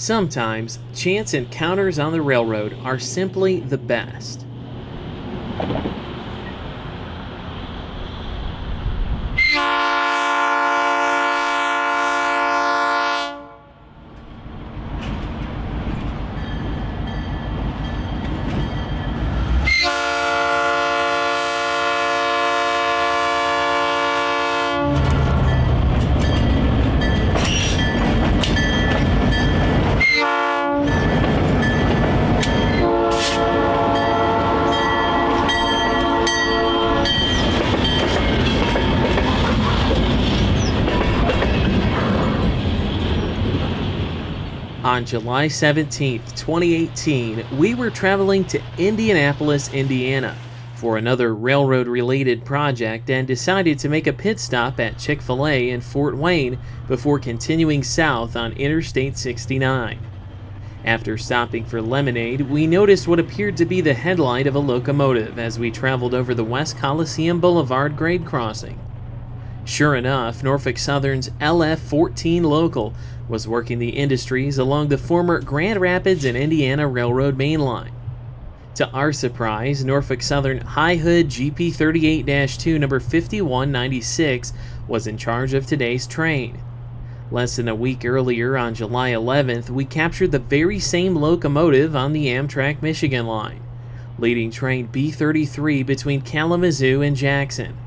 Sometimes, chance encounters on the railroad are simply the best. On July 17, 2018, we were traveling to Indianapolis, Indiana for another railroad-related project and decided to make a pit stop at Chick-Fil-A in Fort Wayne before continuing south on Interstate 69. After stopping for lemonade, we noticed what appeared to be the headlight of a locomotive as we traveled over the West Coliseum Blvd grade crossing. Sure enough, Norfolk Southern's LF-14 local was working the industries along the former Grand Rapids and Indiana Railroad mainline. To our surprise, Norfolk Southern High Hood GP38-2 number 5196 was in charge of today's train. Less than a week earlier, on July 11th, we captured the very same locomotive on the Amtrak Michigan Line, leading train B33 between Kalamazoo and Jackson.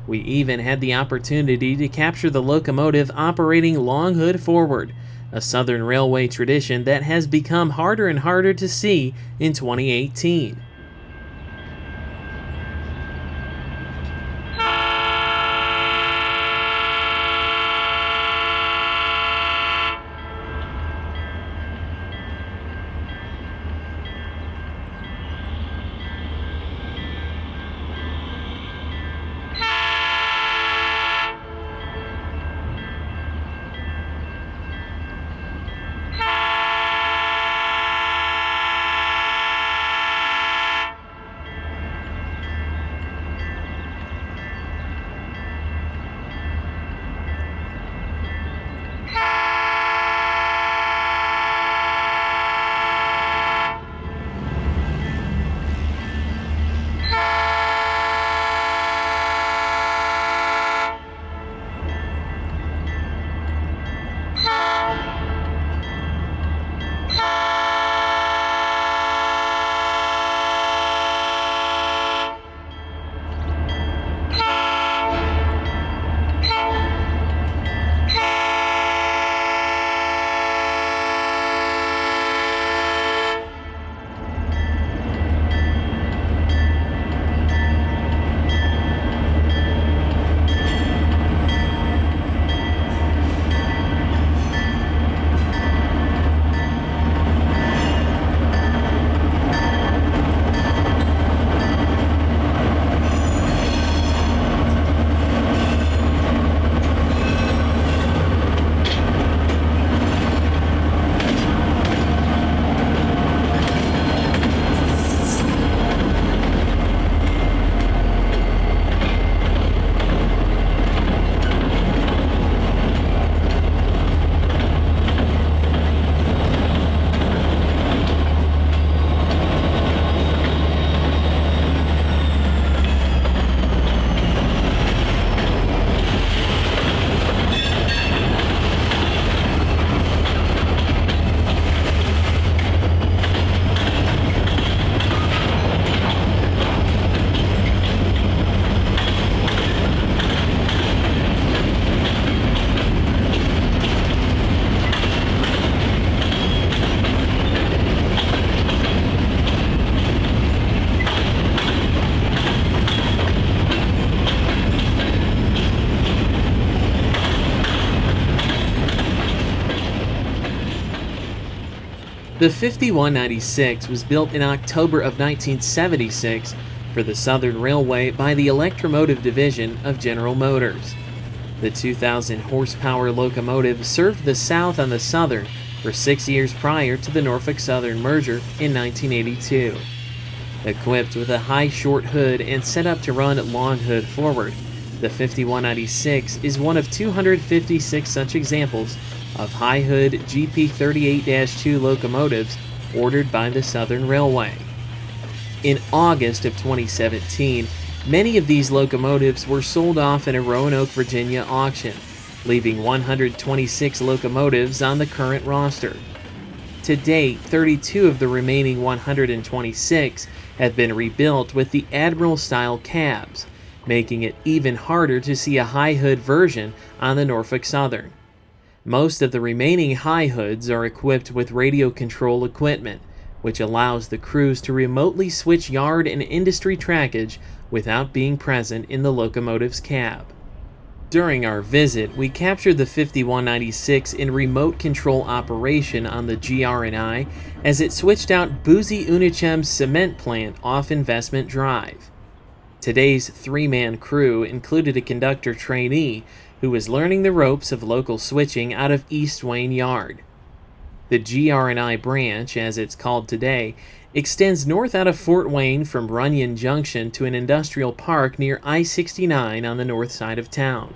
We even had the opportunity to capture the locomotive operating long hood forward, a Southern Railway tradition that has become harder and harder to see in 2018. The 5196 was built in October of 1976 for the Southern Railway by the Electromotive Division of General Motors. The 2,000 horsepower locomotive served the South on the Southern for 6 years prior to the Norfolk Southern merger in 1982. Equipped with a high short hood and set up to run long hood forward, the 5196 is one of 256 such examples of high-hood GP38-2 locomotives ordered by the Southern Railway. In August of 2017, many of these locomotives were sold off in a Roanoke, Virginia auction, leaving 126 locomotives on the current roster. To date, 32 of the remaining 126 have been rebuilt with the Admiral-style cabs, making it even harder to see a high-hood version on the Norfolk Southern. Most of the remaining high hoods are equipped with radio control equipment, which allows the crews to remotely switch yard and industry trackage without being present in the locomotive's cab. During our visit, we captured the 5196 in remote control operation on the GR&I as it switched out Boozy Unichem's cement plant off Investment Drive. Today's three-man crew included a conductor trainee who was learning the ropes of local switching out of East Wayne Yard. The GR&I branch, as it's called today, extends north out of Fort Wayne from Runyon Junction to an industrial park near I-69 on the north side of town.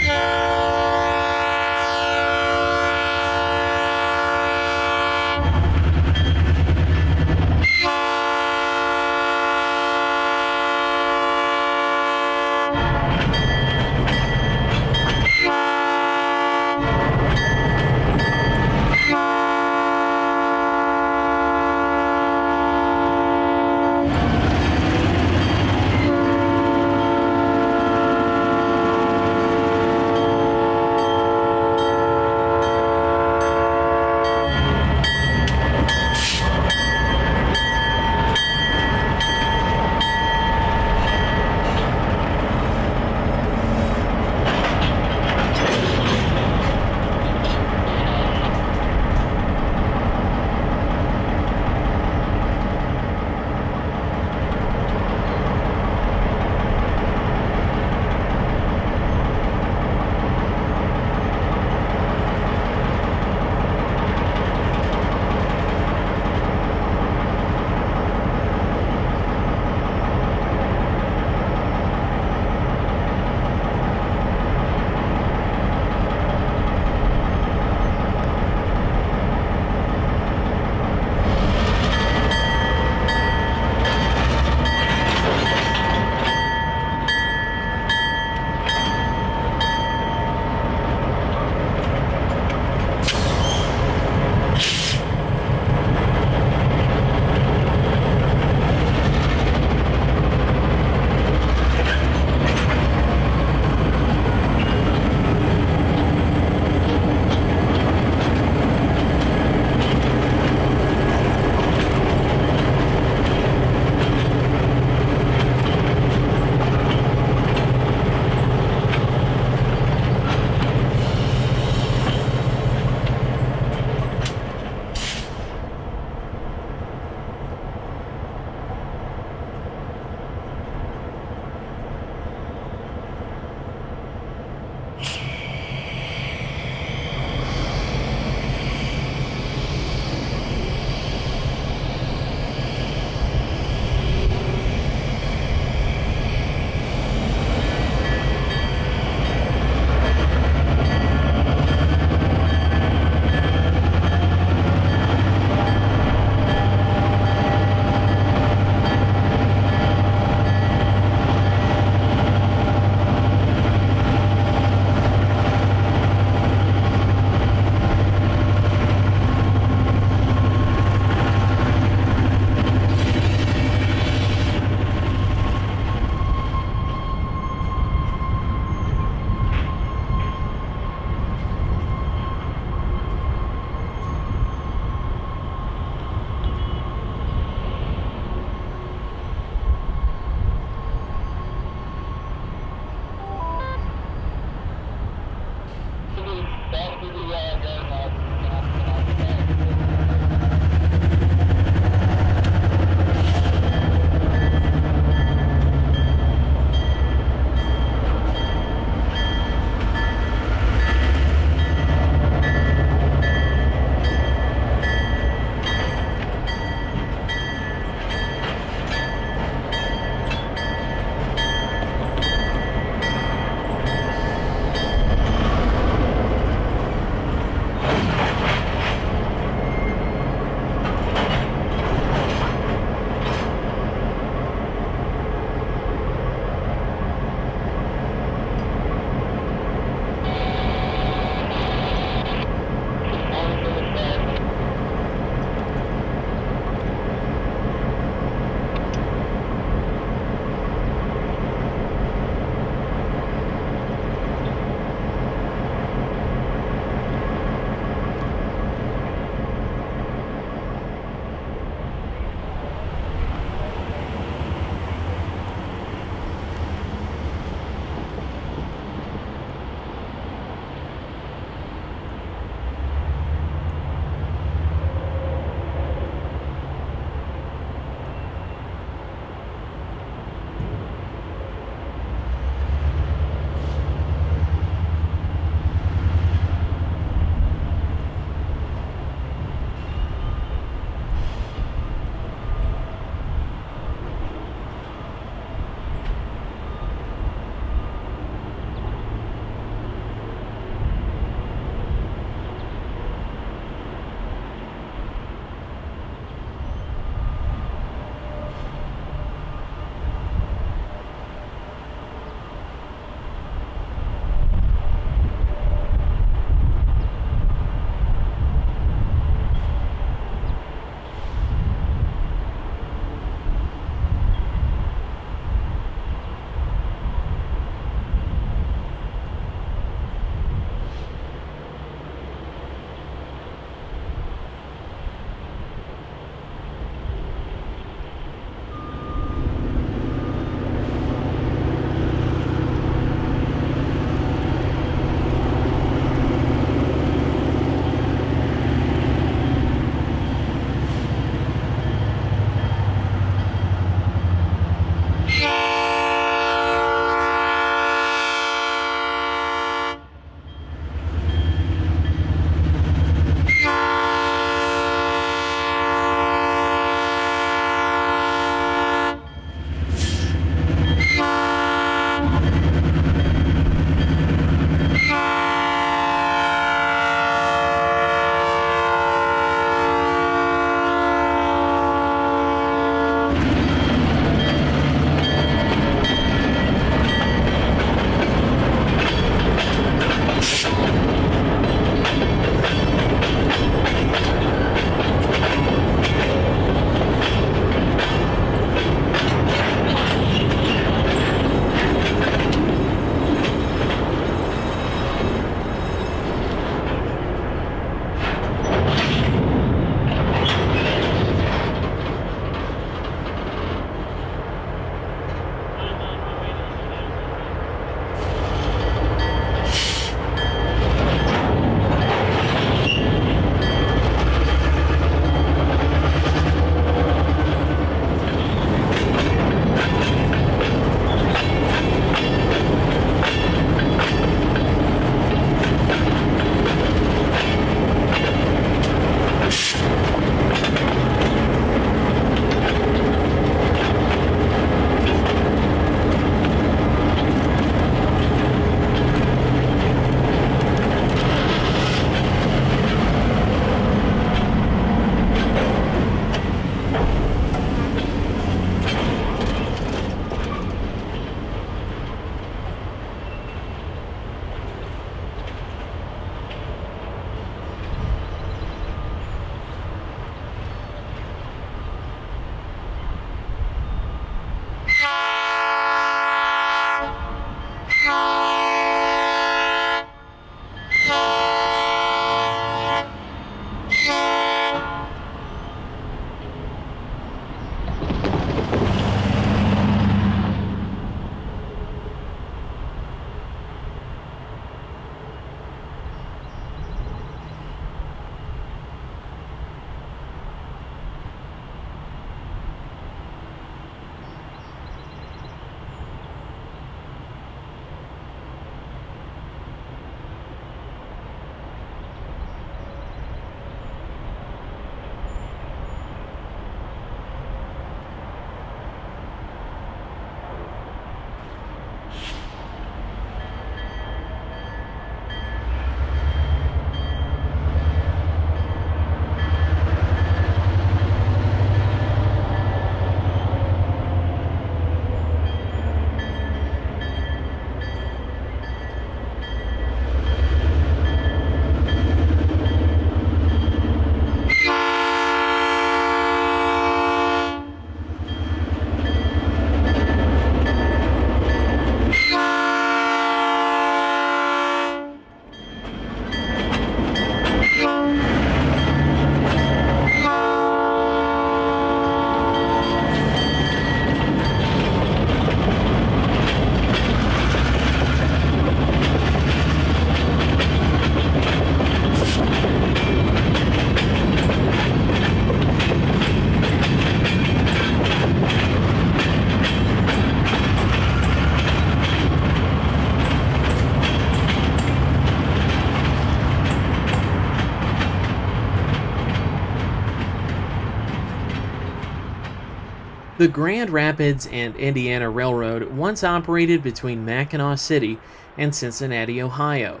The Grand Rapids and Indiana Railroad once operated between Mackinac City and Cincinnati, Ohio.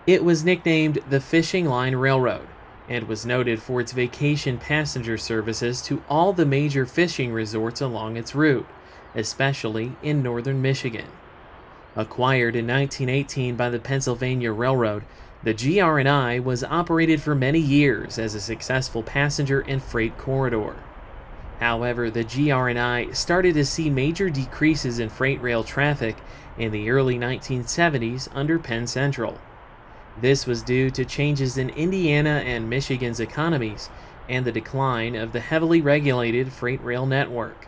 It was nicknamed the Fishing Line Railroad and was noted for its vacation passenger services to all the major fishing resorts along its route, especially in northern Michigan. Acquired in 1918 by the Pennsylvania Railroad, the GR&I was operated for many years as a successful passenger and freight corridor. However, the GR&I started to see major decreases in freight rail traffic in the early 1970s under Penn Central. This was due to changes in Indiana and Michigan's economies and the decline of the heavily regulated freight rail network.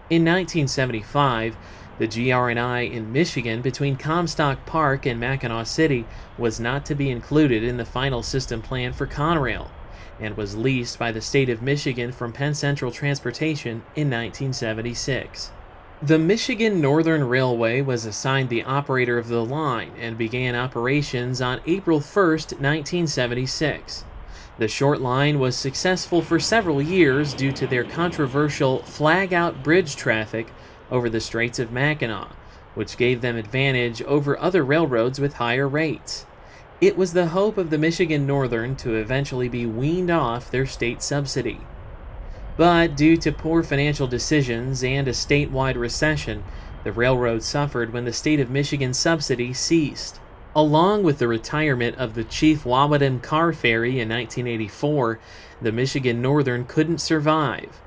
In 1975, the GR&I in Michigan between Comstock Park and Mackinac City was not to be included in the final system plan for Conrail and was leased by the state of Michigan from Penn Central Transportation in 1976. The Michigan Northern Railway was assigned the operator of the line and began operations on April 1, 1976. The short line was successful for several years due to their controversial flag-out bridge traffic over the Straits of Mackinac, which gave them advantage over other railroads with higher rates. It was the hope of the Michigan Northern to eventually be weaned off their state subsidy. But due to poor financial decisions and a statewide recession, the railroad suffered when the state of Michigan's subsidy ceased. Along with the retirement of the Chief Wawadam car ferry in 1984, the Michigan Northern couldn't survive.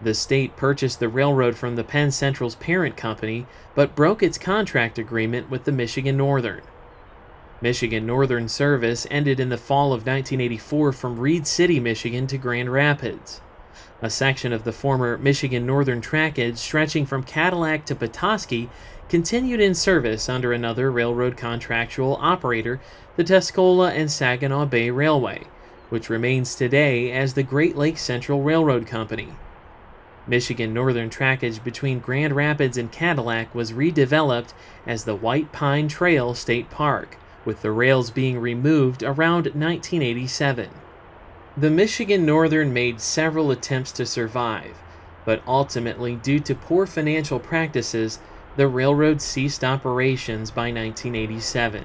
The state purchased the railroad from the Penn Central's parent company, but broke its contract agreement with the Michigan Northern. Michigan Northern service ended in the fall of 1984 from Reed City, Michigan to Grand Rapids. A section of the former Michigan Northern trackage stretching from Cadillac to Petoskey continued in service under another railroad contractual operator, the Tuscola and Saginaw Bay Railway, which remains today as the Great Lakes Central Railroad Company. Michigan Northern trackage between Grand Rapids and Cadillac was redeveloped as the White Pine Trail State Park, with the rails being removed around 1987. The Michigan Northern made several attempts to survive, but ultimately, due to poor financial practices, the railroad ceased operations by 1987.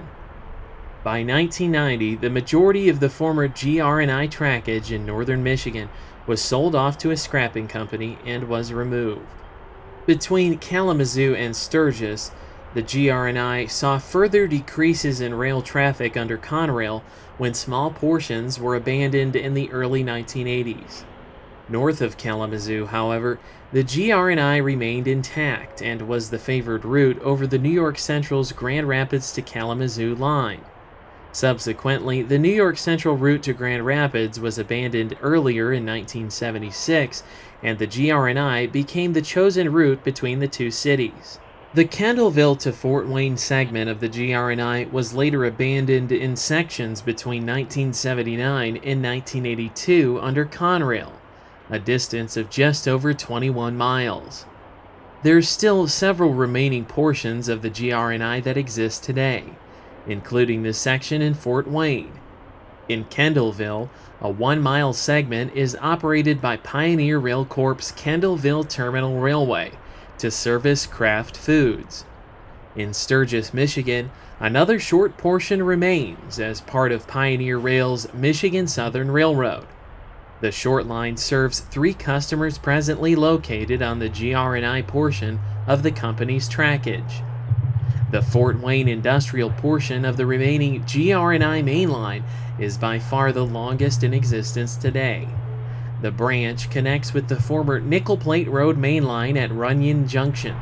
By 1990, the majority of the former GR&I trackage in northern Michigan was sold off to a scrapping company and was removed. Between Kalamazoo and Sturgis, the GR&I saw further decreases in rail traffic under Conrail when small portions were abandoned in the early 1980s. North of Kalamazoo, however, the GR&I remained intact and was the favored route over the New York Central's Grand Rapids to Kalamazoo line. Subsequently, the New York Central route to Grand Rapids was abandoned earlier in 1976, and the GR&I became the chosen route between the two cities. The Kendallville to Fort Wayne segment of the GR&I was later abandoned in sections between 1979 and 1982 under Conrail, a distance of just over 21 miles. There's still several remaining portions of the GR&I that exist today, including the section in Fort Wayne. In Kendallville, a 1-mile segment is operated by Pioneer Rail Corp's Kendallville Terminal Railway to service Kraft Foods. In Sturgis, Michigan, another short portion remains as part of Pioneer Rail's Michigan Southern Railroad. The short line serves 3 customers presently located on the GR&I portion of the company's trackage. The Fort Wayne industrial portion of the remaining GR&I mainline is by far the longest in existence today. The branch connects with the former Nickel Plate Road mainline at Runyon Junction.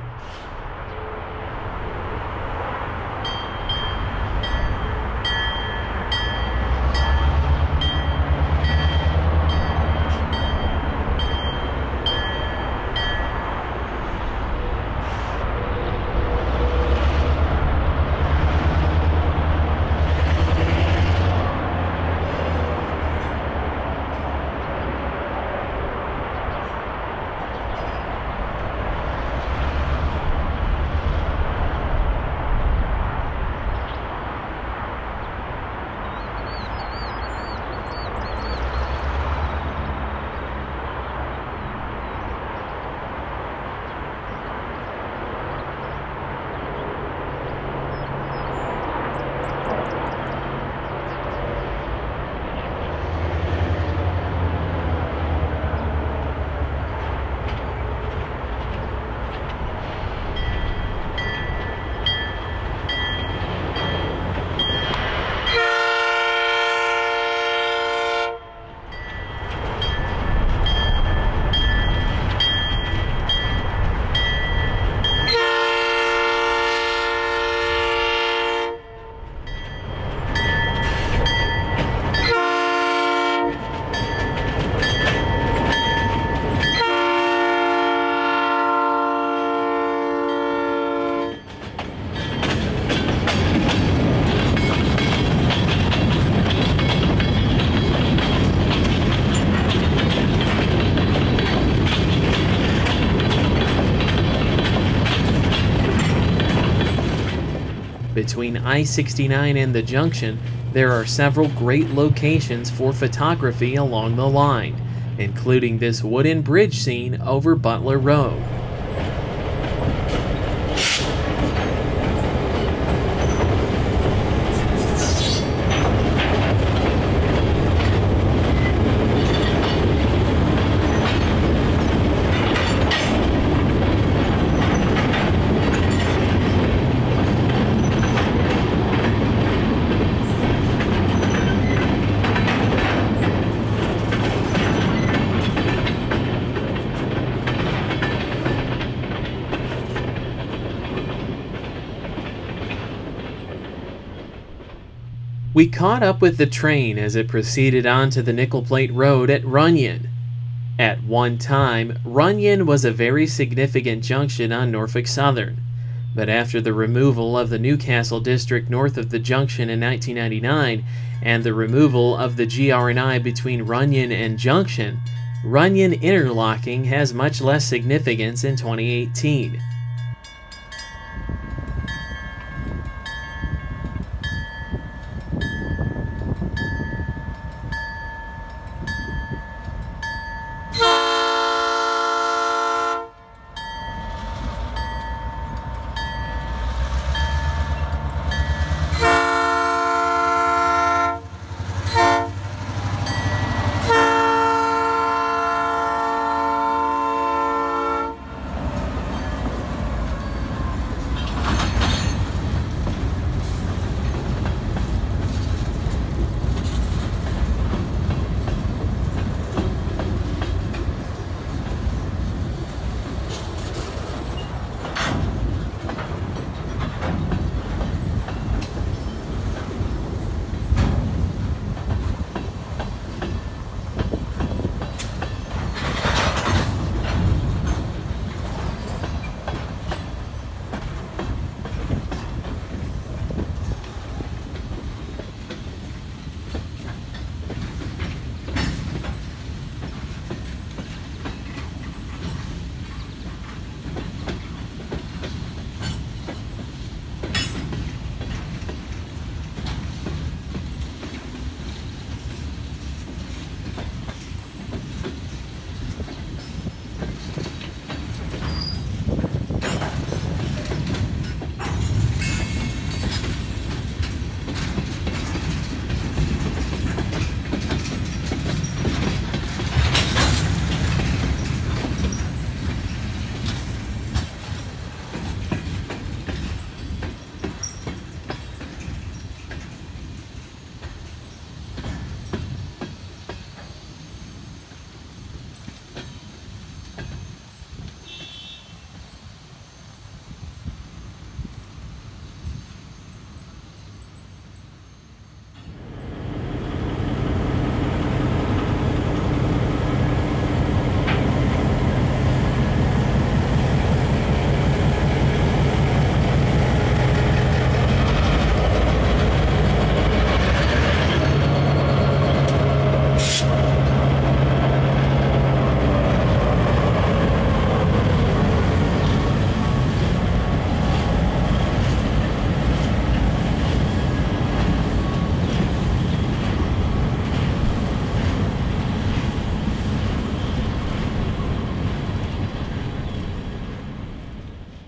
Between I-69 and the junction, there are several great locations for photography along the line, including this wooden bridge scene over Butler Road. We caught up with the train as it proceeded onto the Nickel Plate Road at Runyon. At one time, Runyon was a very significant junction on Norfolk Southern, but after the removal of the Newcastle district north of the junction in 1999 and the removal of the GR&I between Runyon and Junction, Runyon interlocking has much less significance in 2018.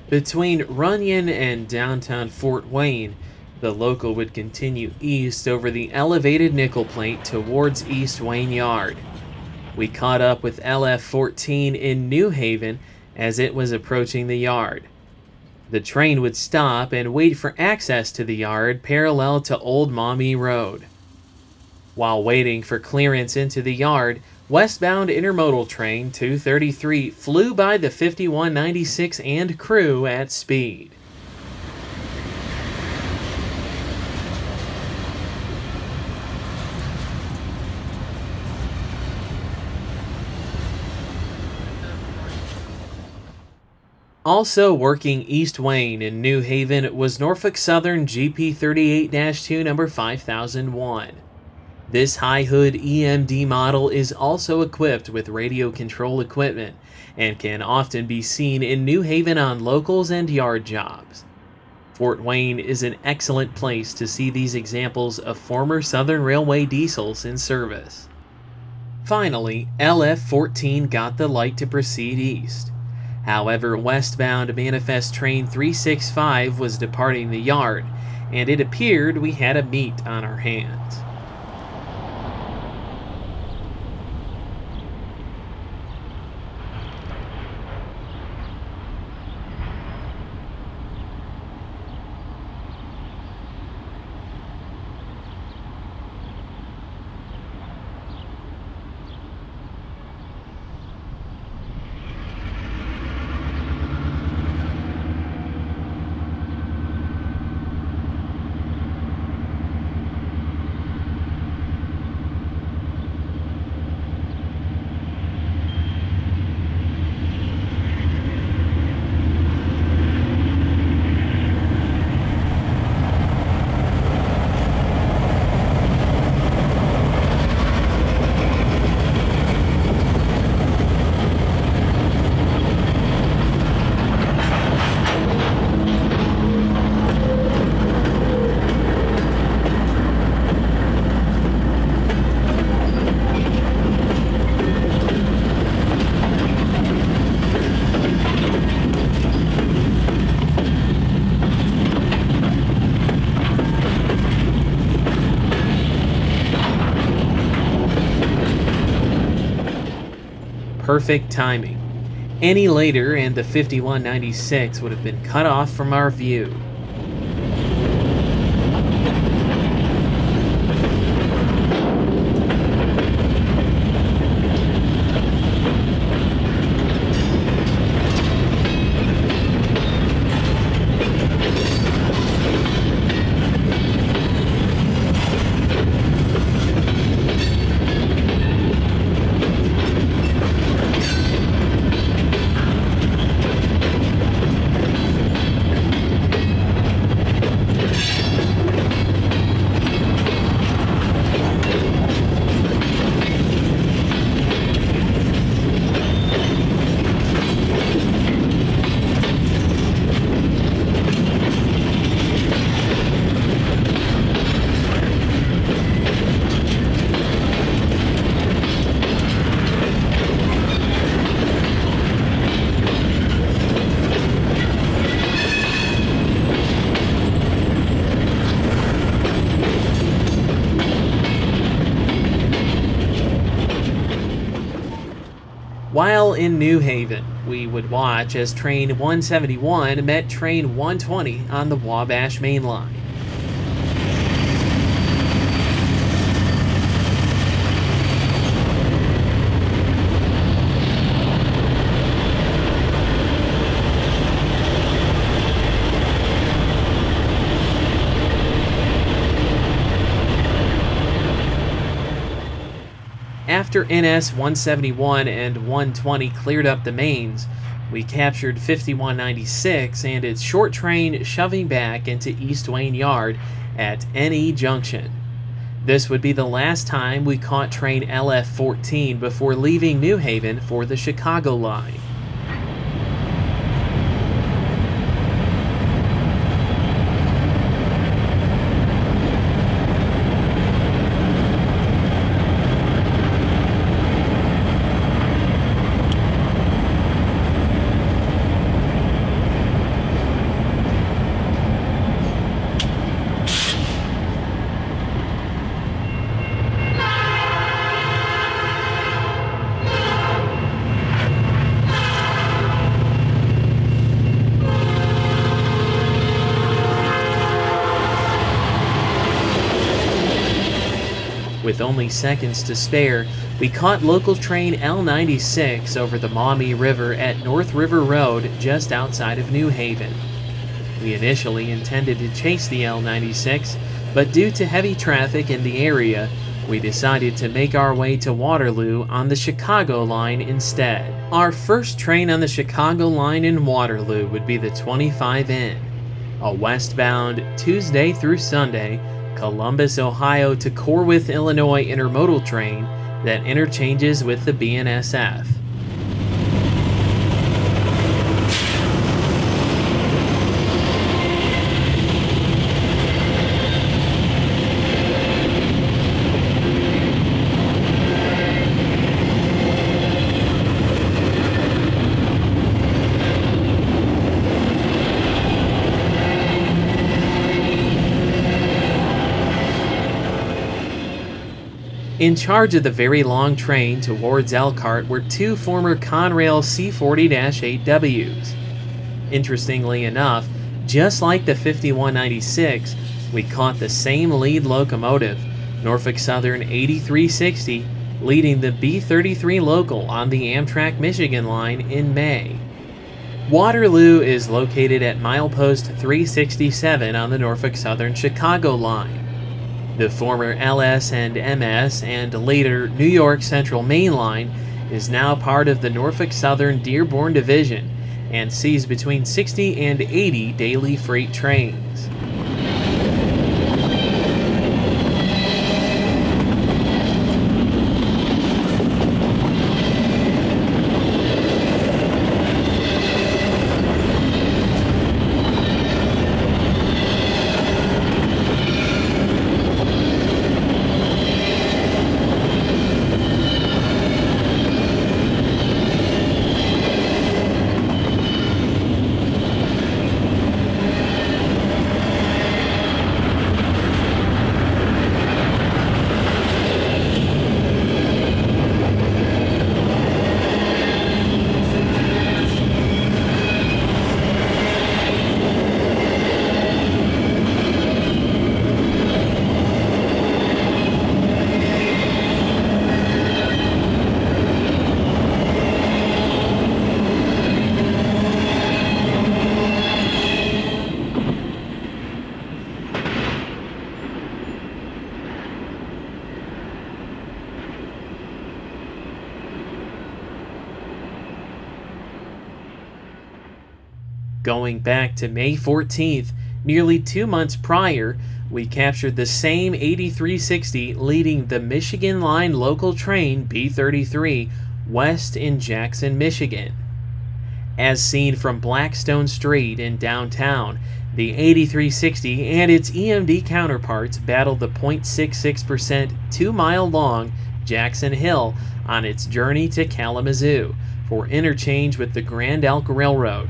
Between Runyon and downtown Fort Wayne, the local would continue east over the elevated Nickel Plate towards East Wayne Yard. We caught up with LF-14 in New Haven as it was approaching the yard. The train would stop and wait for access to the yard parallel to Old Maumee Road. While waiting for clearance into the yard, westbound intermodal train 233 flew by the 5196 and crew at speed. Also working East Wayne in New Haven was Norfolk Southern GP38-2 number 5001. This high-hood EMD model is also equipped with radio control equipment and can often be seen in New Haven on locals and yard jobs. Fort Wayne is an excellent place to see these examples of former Southern Railway diesels in service. Finally, LF-14 got the light to proceed east. However, westbound Manifest Train 365 was departing the yard, and it appeared we had a meet on our hands. Perfect timing. Any later and the 5196 would have been cut off from our view. While in New Haven, we would watch as Train 171 met Train 120 on the Wabash mainline. After NS 171 and 120 cleared up the mains, we captured 5196 and its short train shoving back into East Wayne Yard at NE Junction. This would be the last time we caught train LF-14 before leaving New Haven for the Chicago line. With only seconds to spare, we caught local train L96 over the Maumee River at North River Road just outside of New Haven. We initially intended to chase the L96, but due to heavy traffic in the area, we decided to make our way to Waterloo on the Chicago line instead. Our first train on the Chicago line in Waterloo would be the 25N, a westbound Tuesday through Sunday Columbus, Ohio to Corwith, Illinois intermodal train that interchanges with the BNSF. In charge of the very long train towards Elkhart were two former Conrail C40-8Ws. Interestingly enough, just like the 5196, we caught the same lead locomotive, Norfolk Southern 8360, leading the B33 local on the Amtrak Michigan Line in May. Waterloo is located at milepost 367 on the Norfolk Southern Chicago line. The former LS and MS and later New York Central Main Line is now part of the Norfolk Southern Dearborn Division and sees between 60 and 80 daily freight trains. Going back to May 14th, nearly 2 months prior, we captured the same 8360 leading the Michigan Line local train B33 west in Jackson, Michigan. As seen from Blackstone Street in downtown, the 8360 and its EMD counterparts battled the 0.66% 2-mile-long Jackson Hill on its journey to Kalamazoo for interchange with the Grand Elk Railroad.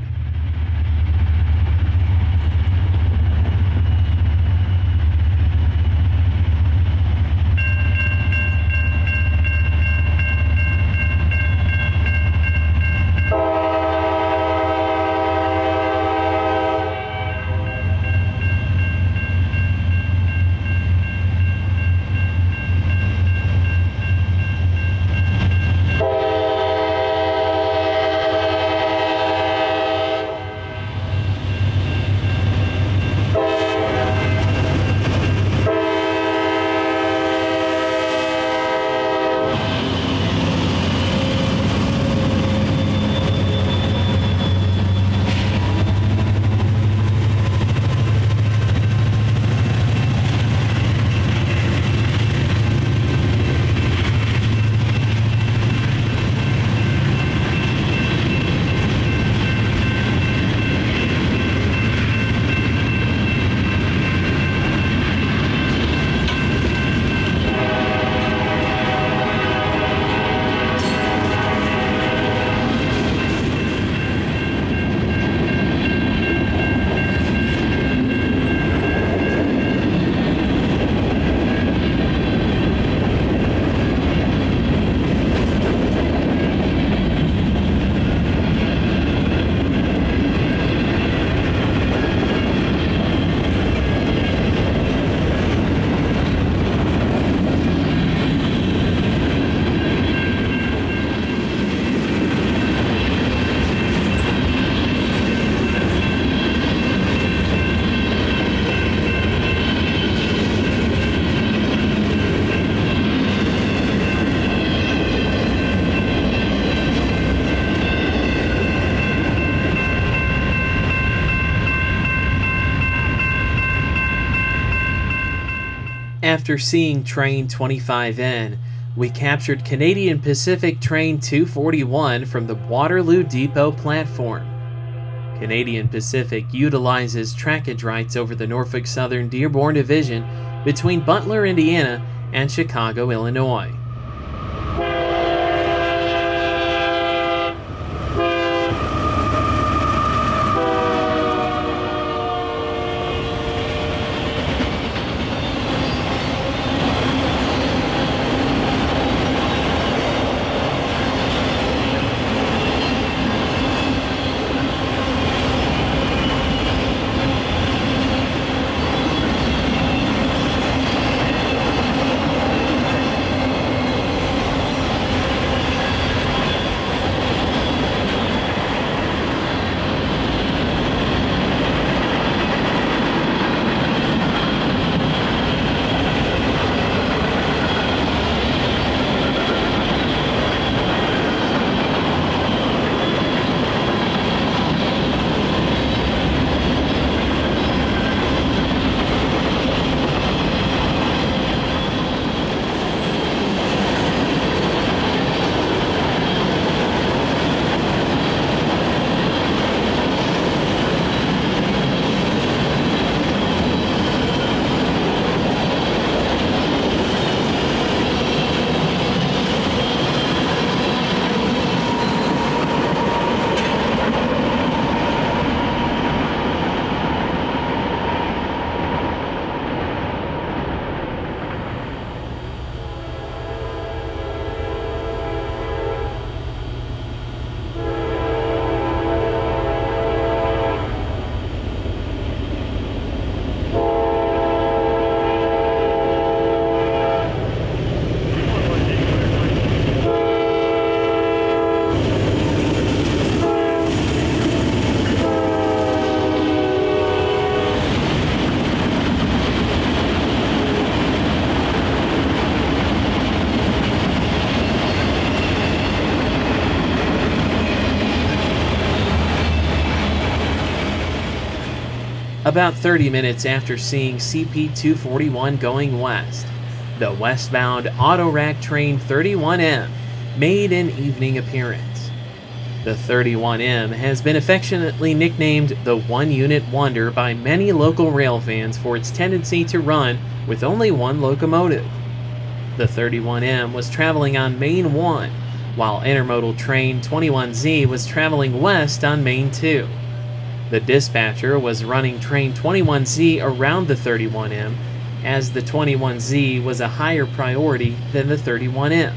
After seeing Train 25N, we captured Canadian Pacific Train 241 from the Waterloo Depot platform. Canadian Pacific utilizes trackage rights over the Norfolk Southern Dearborn Division between Butler, Indiana and Chicago, Illinois. about 30 minutes after seeing CP241 going west. The westbound auto-rack train 31M made an evening appearance. The 31M has been affectionately nicknamed the one-unit wonder by many local rail fans for its tendency to run with only one locomotive. The 31M was traveling on Main 1, while intermodal train 21Z was traveling west on Main 2. The dispatcher was running train 21Z around the 31M, as the 21Z was a higher priority than the 31M.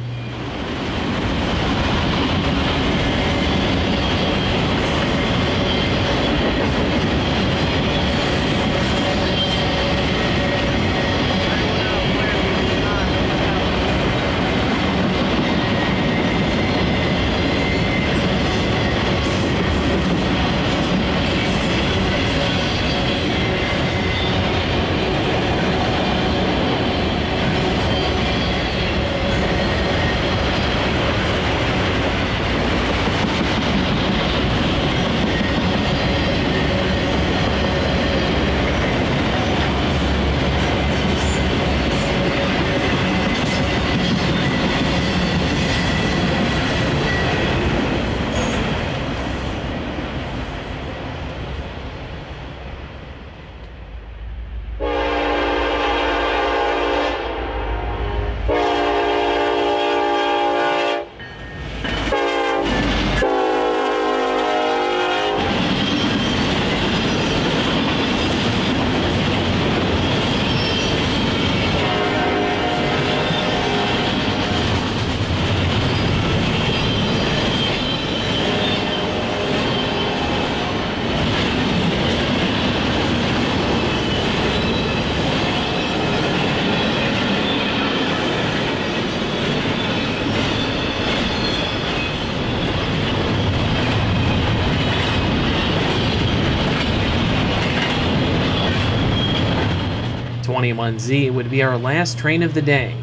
Z would be our last train of the day,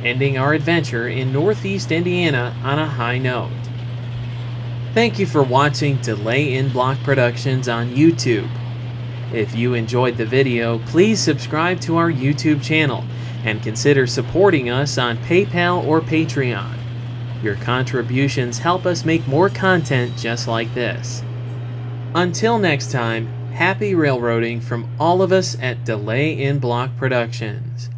ending our adventure in Northeast Indiana on a high note. Thank you for watching Delay in Block Productions on YouTube. If you enjoyed the video, please subscribe to our YouTube channel and consider supporting us on PayPal or Patreon. Your contributions help us make more content just like this. Until next time, happy railroading from all of us at Delay in Block Productions.